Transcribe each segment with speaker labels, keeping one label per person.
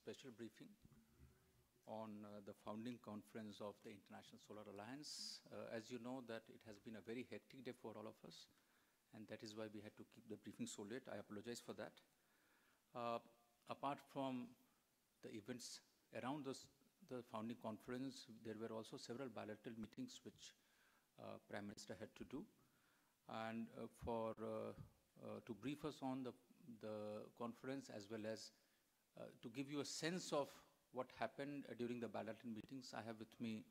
Speaker 1: special briefing on the founding conference of the International Solar Alliance. As you know, that it has been a very hectic day for all of us, and that is why we had to keep the briefing so late. I apologize for that. Apart from the events around the founding conference, there were also several bilateral meetings which Prime Minister had to do. And to brief us on the conference, as well as to give you a sense of what happened during the bilateral meetings, I have with me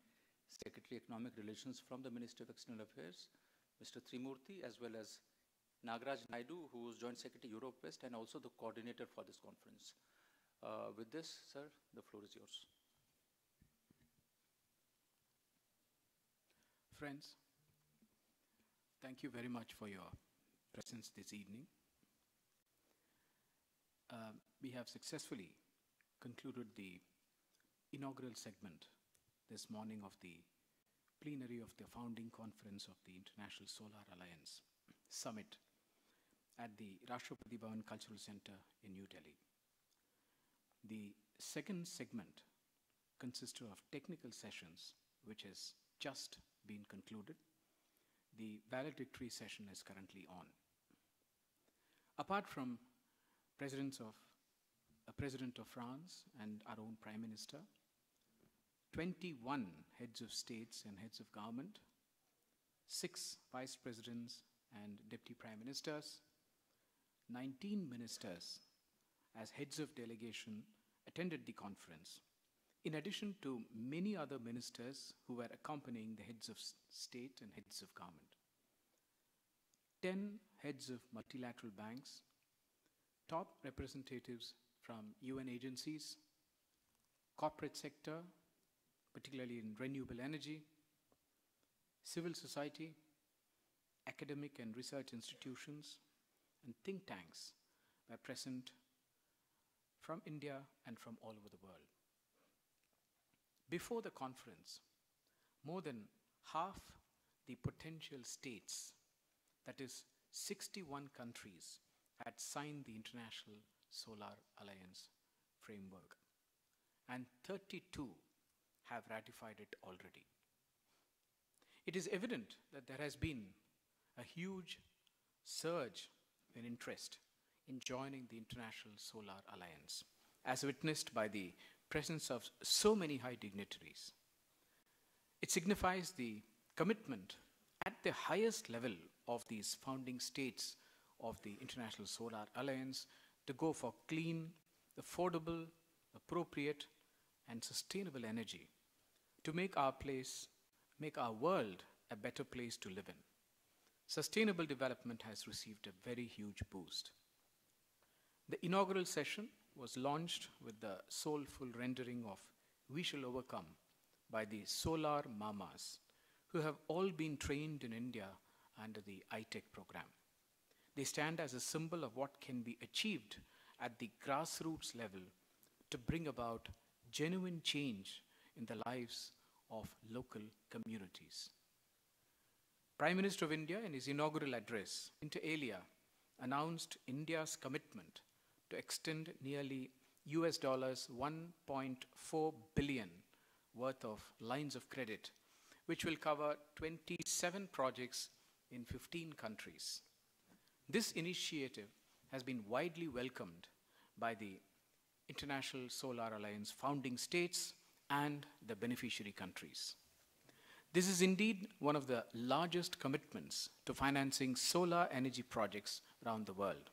Speaker 1: Secretary Economic Relations from the Ministry of External Affairs, Mr. Trimurthy, as well as Nagaraj Naidu, who is Joint Secretary Europe West and also the coordinator for this conference. With this, sir, the floor is yours.
Speaker 2: Friends, thank you very much for your presence this evening. We have successfully concluded the inaugural segment this morning of the plenary of the founding conference of the International Solar Alliance Summit at the Rashtrapati Bhavan Cultural Center in New Delhi. The second segment consisted of technical sessions, which has just been concluded. The valedictory session is currently on. Apart from President of France and our own Prime Minister, 21 heads of states and heads of government, 6 vice presidents and deputy prime ministers, 19 ministers as heads of delegation attended the conference, in addition to many other ministers who were accompanying the heads of state and heads of government. 10 heads of multilateral banks, top representatives from UN agencies, corporate sector, particularly in renewable energy, civil society, academic and research institutions, and think tanks were present from India and from all over the world. Before the conference, more than half the potential states, that is 61 countries, had signed the International Solar Alliance framework, and 32 have ratified it already. It is evident that there has been a huge surge in interest in joining the International Solar Alliance, as witnessed by the presence of so many high dignitaries. It signifies the commitment at the highest level of these founding states of the International Solar Alliance to go for clean, affordable, appropriate, and sustainable energy to make our world a better place to live in. Sustainable development has received a very huge boost. The inaugural session was launched with the soulful rendering of "We Shall Overcome" by the Solar Mamas, who have all been trained in India under the ITEC program. They stand as a symbol of what can be achieved at the grassroots level to bring about genuine change in the lives of local communities. Prime Minister of India, in his inaugural address, inter alia, announced India's commitment to extend nearly US $1.4 billion worth of lines of credit, which will cover 27 projects in 15 countries. This initiative has been widely welcomed by the International Solar Alliance founding states and the beneficiary countries. This is indeed one of the largest commitments to financing solar energy projects around the world.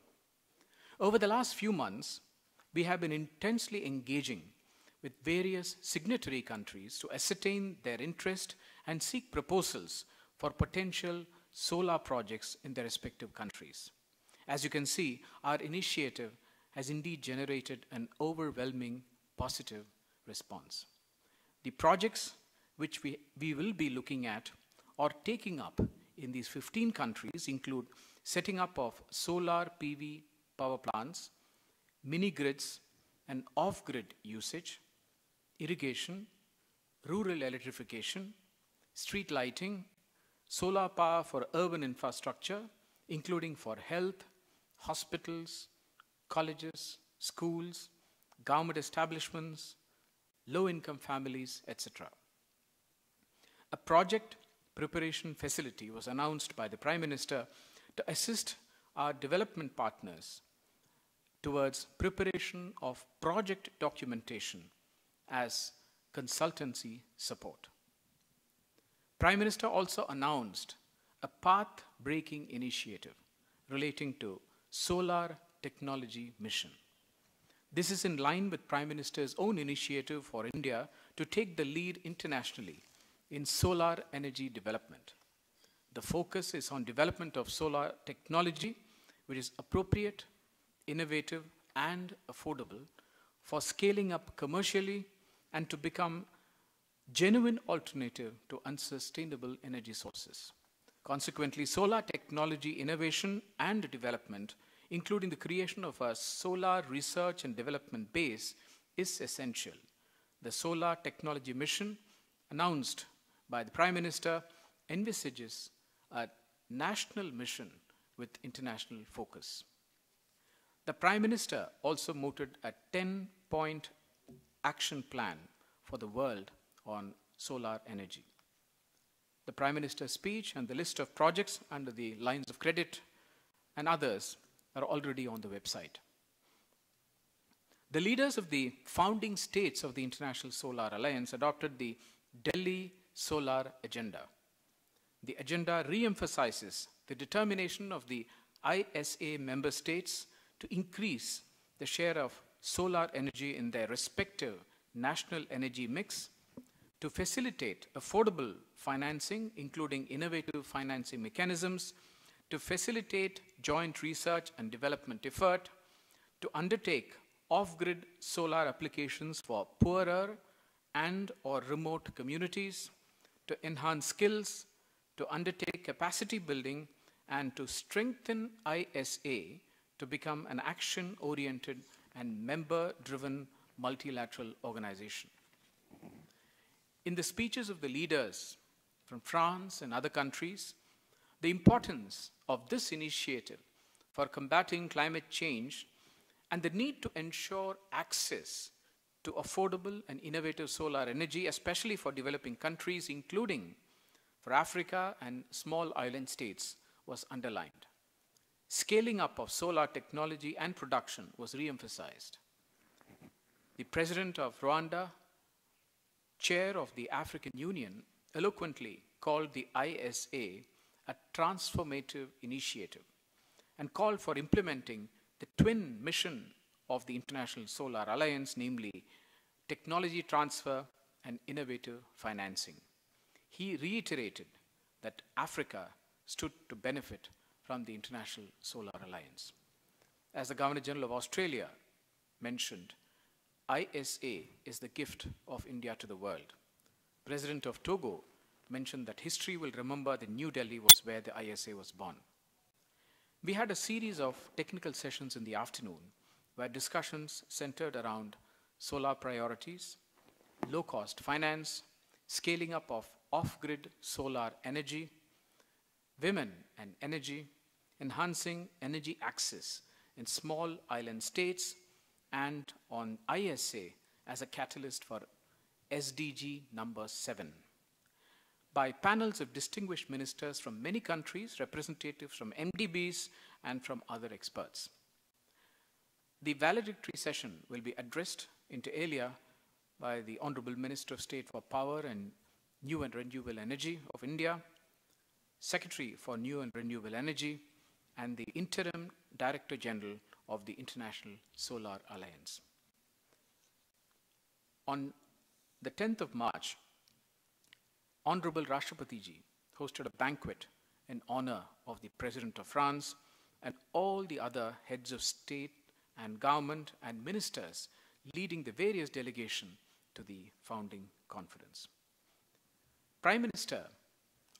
Speaker 2: Over the last few months, we have been intensely engaging with various signatory countries to ascertain their interest and seek proposals for potential solar projects in their respective countries. As you can see, our initiative has indeed generated an overwhelming positive response. The projects which we will be looking at or taking up in these 15 countries include setting up of solar PV power plants, mini grids and off-grid usage, irrigation, rural electrification, street lighting, solar power for urban infrastructure, including for health, hospitals, colleges, schools, government establishments, low-income families, etc. A project preparation facility was announced by the Prime Minister to assist our development partners towards preparation of project documentation as consultancy support. Prime Minister also announced a path-breaking initiative relating to solar technology mission. This is in line with Prime Minister's own initiative for India to take the lead internationally in solar energy development. The focus is on development of solar technology, which is appropriate, innovative, and affordable for scaling up commercially and to become genuine alternative to unsustainable energy sources. Consequently, solar technology innovation and development, including the creation of a solar research and development base, is essential. The solar technology mission announced by the Prime Minister envisages a national mission with international focus. The Prime Minister also mooted a 10-point action plan for the world on solar energy. The Prime Minister's speech and the list of projects under the lines of credit and others are already on the website. The leaders of the founding states of the International Solar Alliance adopted the Delhi Solar Agenda. The agenda re-emphasizes the determination of the ISA member states to increase the share of solar energy in their respective national energy mix, to facilitate affordable financing, including innovative financing mechanisms, to facilitate joint research and development effort, to undertake off-grid solar applications for poorer and or remote communities, to enhance skills, to undertake capacity building, and to strengthen ISA to become an action-oriented and member-driven multilateral organization. In the speeches of the leaders from France and other countries, the importance of this initiative for combating climate change and the need to ensure access to affordable and innovative solar energy, especially for developing countries, including for Africa and small island states, was underlined. Scaling up of solar technology and production was re-emphasized. The President of Rwanda, Chair of the African Union, eloquently called the ISA a transformative initiative and called for implementing the twin mission of the International Solar Alliance, namely technology transfer and innovative financing. He reiterated that Africa stood to benefit from the International Solar Alliance. As the Governor General of Australia mentioned, ISA is the gift of India to the world. President of Togo mentioned that history will remember that New Delhi was where the ISA was born. We had a series of technical sessions in the afternoon where discussions centered around solar priorities, low-cost finance, scaling up of off-grid solar energy, women and energy, enhancing energy access in small island states, and on ISA as a catalyst for SDG number 7. By panels of distinguished ministers from many countries, representatives from MDBs, and from other experts. The valedictory session will be addressed inter alia by the Honorable Minister of State for Power and New and Renewable Energy of India, Secretary for New and Renewable Energy, and the Interim Director General of the International Solar Alliance. On the 10th of March, Honorable Rashtrapati Ji hosted a banquet in honor of the President of France and all the other heads of state and government and ministers leading the various delegations to the founding conference. Prime Minister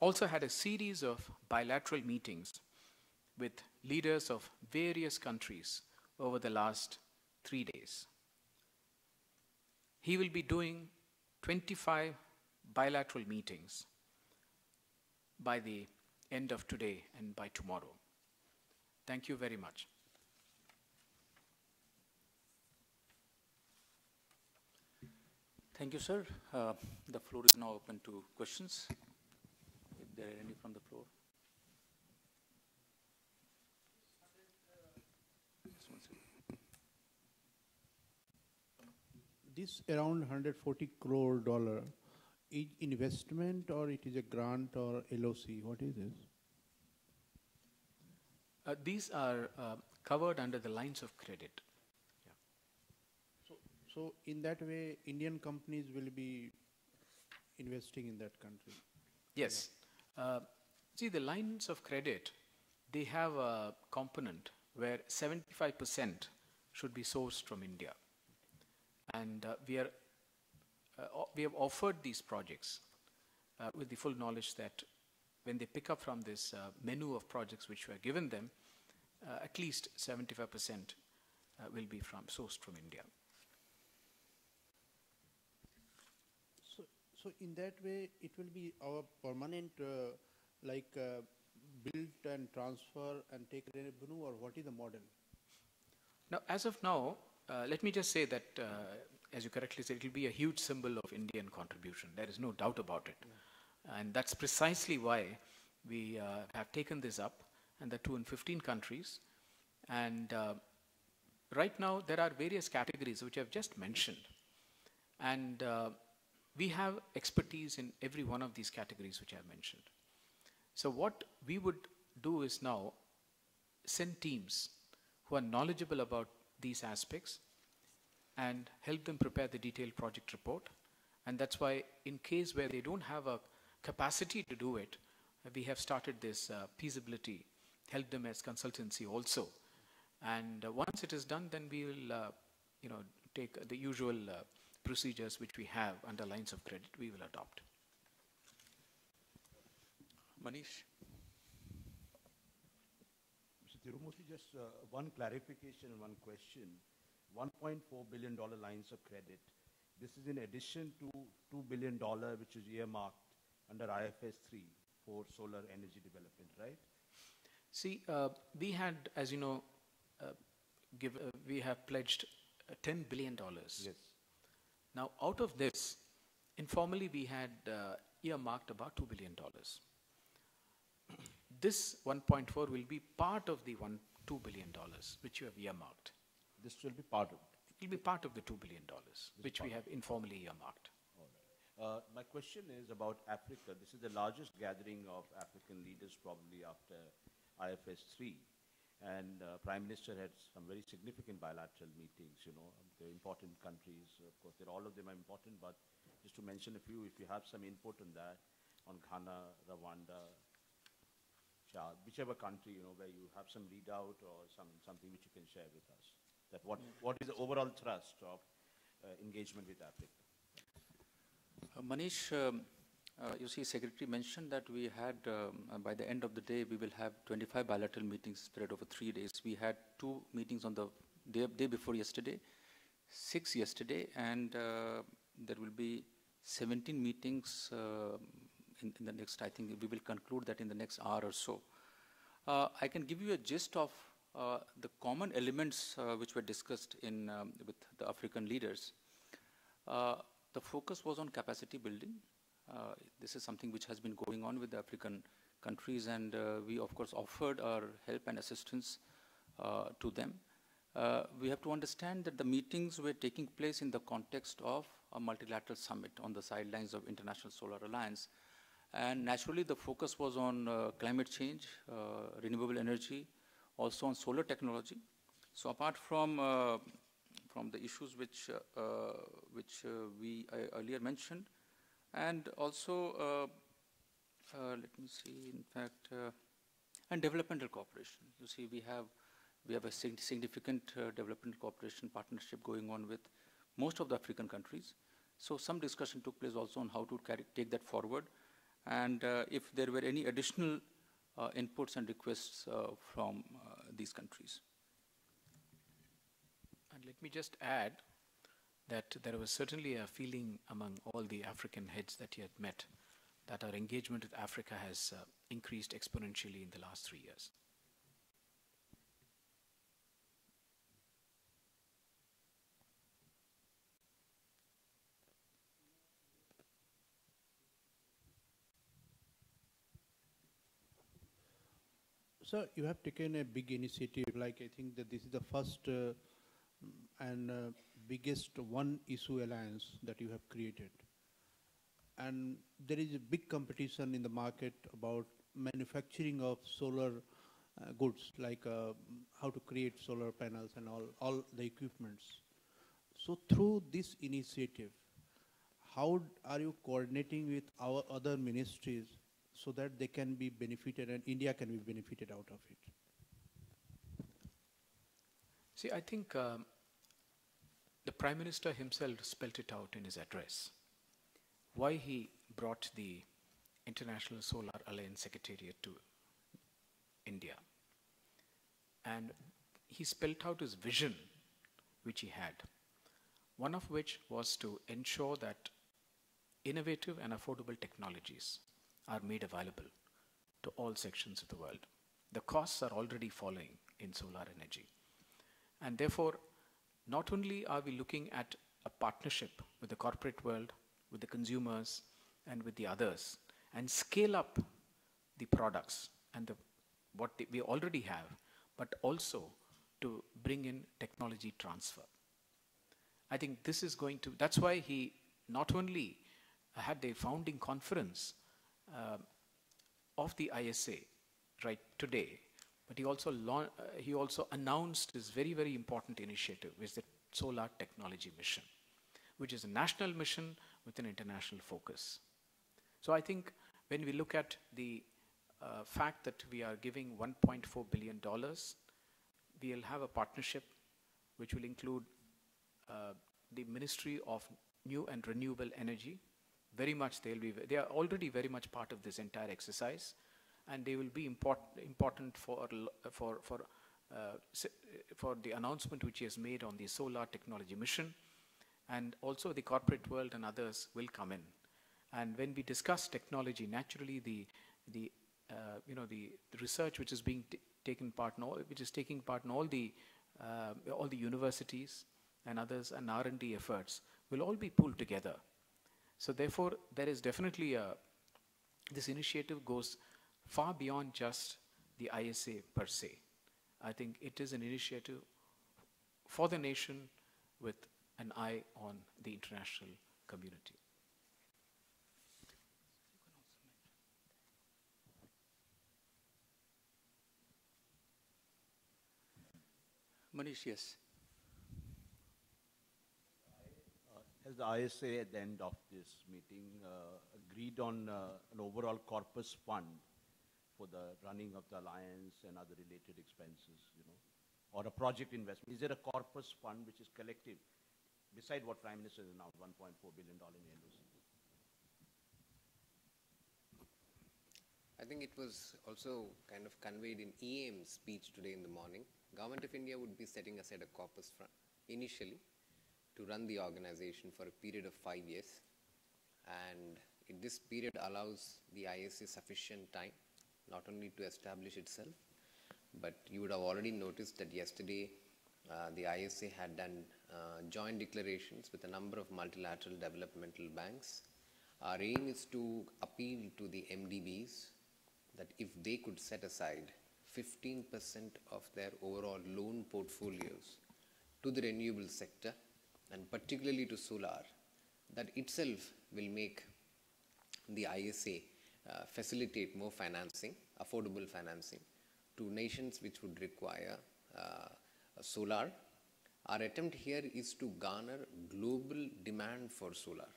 Speaker 2: also had a series of bilateral meetings with leaders of various countries over the last 3 days. He will be doing 25 bilateral meetings by the end of today and by tomorrow. Thank you very much.
Speaker 1: Thank you, sir. The floor is now open to questions, if there are any from the floor. Just one second.
Speaker 3: This around 140 crore dollar is investment or it is a grant or LOC? What is this?
Speaker 2: These are covered under the lines of credit.
Speaker 3: So in that way, Indian companies will be investing in that country.
Speaker 2: Yes. See, the lines of credit, they have a component where 75% should be sourced from India. And we have offered these projects with the full knowledge that when they pick up from this menu of projects which were given them, at least 75% will be sourced from India.
Speaker 3: So in that way, it will be our permanent build and transfer and take revenue, or what is the model?
Speaker 2: Now, as of now, let me just say that, as you correctly said, it will be a huge symbol of Indian contribution. There is no doubt about it. Yeah. And that's precisely why we have taken this up, and the 215 countries. And right now, there are various categories which I've just mentioned. And we have expertise in every one of these categories which I mentioned. So what we would do is now send teams who are knowledgeable about these aspects and help them prepare the detailed project report. And that's why, in case where they don't have a capacity to do it, we have started this feasibility, help them as consultancy also. And once it is done, then we will take the usual procedures which we have under lines of credit, we will adopt.
Speaker 1: Manish?
Speaker 4: Mr. Tirumurthy, just one clarification and one question. $1.4 billion lines of credit. This is in addition to $2 billion which is earmarked under IFS 3 for solar energy development, right?
Speaker 2: See, we had, as you know, we have pledged $10 billion.
Speaker 4: Yes.
Speaker 2: Now, out of this, informally we had earmarked about $2 billion. This 1.4 will be part of the $2 billion which you have earmarked.
Speaker 4: This will be part of it?
Speaker 2: It will be part of the $2 billion which we have informally earmarked.
Speaker 4: All right. My question is about Africa. This is the largest gathering of African leaders probably after IFS 3. And Prime Minister had some very significant bilateral meetings, the important countries. Of course, all of them are important, but just to mention a few, if you have some input on that, on Ghana, Rwanda, Chad, whichever country, where you have some readout or something which you can share with us. That what is the overall thrust of engagement with Africa?
Speaker 1: Manish, you see, Secretary mentioned that we had, by the end of the day, we will have 25 bilateral meetings spread over 3 days. We had 2 meetings on the day before yesterday, 6 yesterday, and there will be 17 meetings in the next, I think we will conclude that in the next hour or so. I can give you a gist of the common elements which were discussed with the African leaders. The focus was on capacity building. This is something which has been going on with the African countries, and we of course offered our help and assistance to them. We have to understand that the meetings were taking place in the context of a multilateral summit on the sidelines of International Solar Alliance. And naturally the focus was on climate change, renewable energy, also on solar technology. So apart from the issues which I earlier mentioned, and also, let me see, in fact, and developmental cooperation. You see, we have a significant developmental cooperation partnership going on with most of the African countries. So some discussion took place also on how to take that forward, and if there were any additional inputs and requests from these countries.
Speaker 2: And let me just add that there was certainly a feeling among all the African heads that he had met that our engagement with Africa has increased exponentially in the last 3 years.
Speaker 3: Sir, you have taken a big initiative. Like I think that this is the first and biggest one issue alliance that you have created. And there is a big competition in the market about manufacturing of solar goods, like how to create solar panels and all the equipments. So through this initiative, how are you coordinating with our other ministries so that they can be benefited and India can be benefited out of it?
Speaker 2: See, I think the Prime Minister himself spelt it out in his address, why he brought the International Solar Alliance Secretariat to India. And he spelt out his vision, which he had, one of which was to ensure that innovative and affordable technologies are made available to all sections of the world. The costs are already falling in solar energy. And therefore, not only are we looking at a partnership with the corporate world, with the consumers, and with the others, and scale up the products and what we already have, but also to bring in technology transfer. I think this is going to, that's why he not only had a founding conference of the ISA right today, but he also announced this very, very important initiative, which is the Solar Technology Mission, which is a national mission with an international focus. So I think when we look at the fact that we are giving $1.4 billion, we'll have a partnership which will include the Ministry of New and Renewable Energy. Very much they are already very much part of this entire exercise, and they will be important for the announcement which he has made on the Solar Technology Mission, and also the corporate world and others will come in. And when we discuss technology, naturally the research which is being taken part in all the universities and others and R&D efforts will all be pulled together. So therefore, there is definitely this initiative goes far beyond just the ISA per se. I think it is an initiative for the nation with an eye on the international community.
Speaker 1: Manish, yes.
Speaker 4: Has the ISA at the end of this meeting agreed on an overall corpus fund for the running of the alliance and other related expenses, or a project investment? Is there a corpus fund which is collective, beside what Prime Minister has announced, $1.4 billion in LOC?
Speaker 5: I think it was also kind of conveyed in EM's speech today in the morning. Government of India would be setting aside a corpus fund initially to run the organization for a period of 5 years. And in this period allows the ISA sufficient time, not only to establish itself, but you would have already noticed that yesterday the ISA had done joint declarations with a number of multilateral developmental banks. Our aim is to appeal to the MDBs that if they could set aside 15% of their overall loan portfolios to the renewable sector, and particularly to solar, that itself will make the ISA facilitate more financing, affordable financing, to nations which would require solar. Our attempt here is to garner global demand for solar.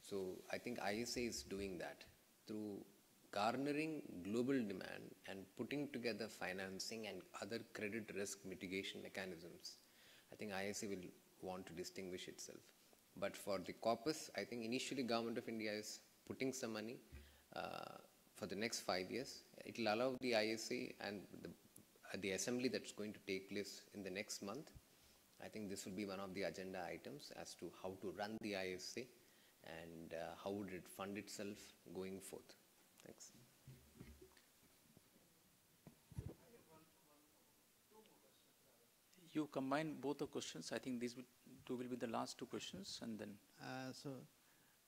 Speaker 5: So I think ISA is doing that through garnering global demand and putting together financing and other credit risk mitigation mechanisms. I think ISA will want to distinguish itself. But for the corpus, I think initially Government of India is putting some money for the next 5 years. It will allow the ISA and the assembly that's going to take place in the next month. I think this will be one of the agenda items as to how to run the ISA and how would it fund itself going forth. Thanks.
Speaker 1: You combine both the questions. I think these two will be the last two questions, and then.
Speaker 3: So,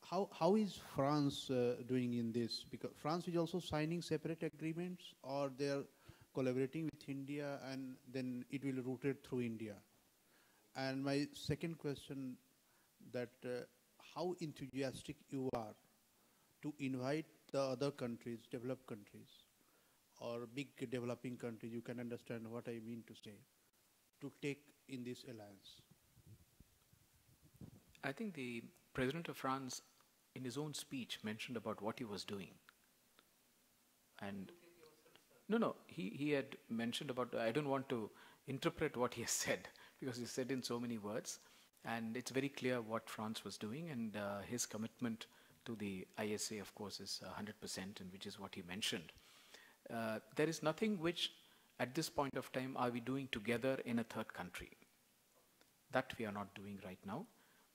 Speaker 3: how is France doing in this? Because France is also signing separate agreements, or they are collaborating with India, and then it will routed through India. And my second question, that how enthusiastic you are to invite the other countries, developed countries, or big developing countries, you can understand what I mean to say, to take in this alliance.
Speaker 2: I think the President of France, in his own speech, mentioned about what he was doing. And no, he had mentioned about, I don't want to interpret what he has said, because he said in so many words, and it's very clear what France was doing, and his commitment to the ISA, of course, is 100%, and which is what he mentioned. There is nothing which, at this point of time, are we doing together in a third country. That we are not doing right now,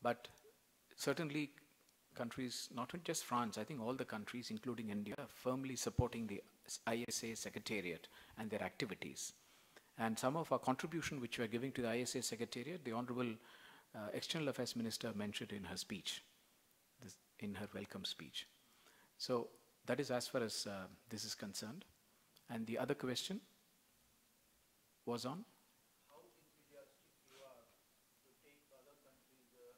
Speaker 2: but certainly countries, not just France, I think all the countries, including India, are firmly supporting the ISA Secretariat and their activities. And some of our contribution which we are giving to the ISA Secretariat, the Honorable External Affairs Minister mentioned in her speech, in her welcome speech. So that is as far as this is concerned. And the other question was on? How enthusiastic you are to take other countries like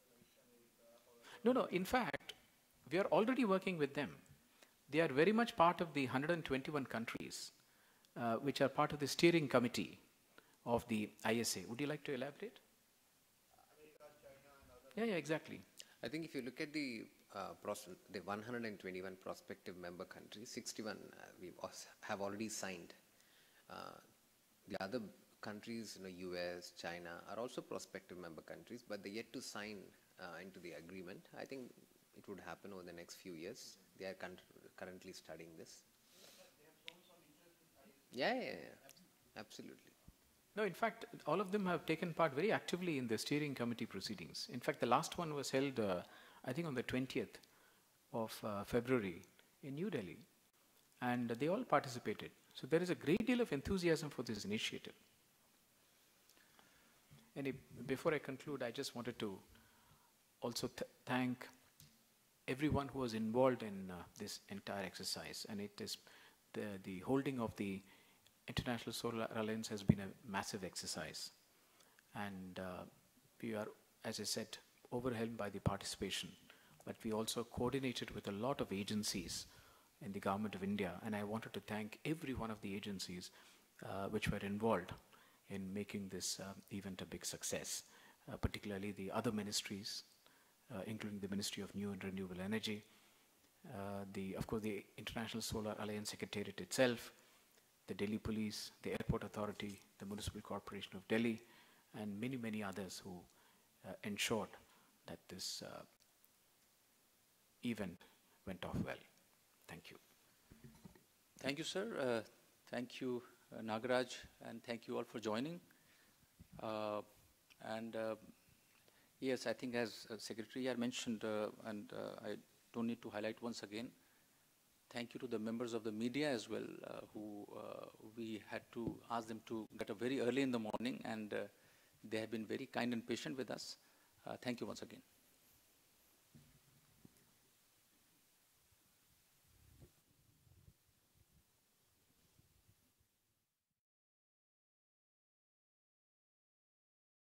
Speaker 2: America? No, in fact, we are already working with them. They are very much part of the 121 countries which are part of the steering committee of the ISA. Would you like to elaborate? America, China, and other. Yeah, exactly.
Speaker 5: I think if you look at the 121 prospective member countries, 61 we have already signed. The other countries, US, China, are also prospective member countries, but they're yet to sign into the agreement. I think it would happen over the next few years. They are currently studying this. Yeah, absolutely.
Speaker 2: No, in fact, all of them have taken part very actively in the steering committee proceedings. In fact, the last one was held, I think, on the 20th of February in New Delhi. And they all participated. So there is a great deal of enthusiasm for this initiative. And before I conclude, I just wanted to also thank everyone who was involved in this entire exercise. And it is the holding of the International Solar Alliance has been a massive exercise. And we are, as I said, overwhelmed by the participation. But we also coordinated with a lot of agencies in the Government of India. And I wanted to thank every one of the agencies which were involved in making this event a big success, particularly the other ministries, including the Ministry of New and Renewable Energy, of course, the International Solar Alliance Secretariat itself, the Delhi Police, the Airport Authority, the Municipal Corporation of Delhi, and many, many others who ensured that this event went off well. Thank you.
Speaker 1: Thank you, sir. Thank you, Nagaraj, and thank you all for joining. Yes, I think as Secretary had mentioned, I don't need to highlight once again, thank you to the members of the media as well, who we had to ask them to get up very early in the morning, and they have been very kind and patient with us. Thank you once again.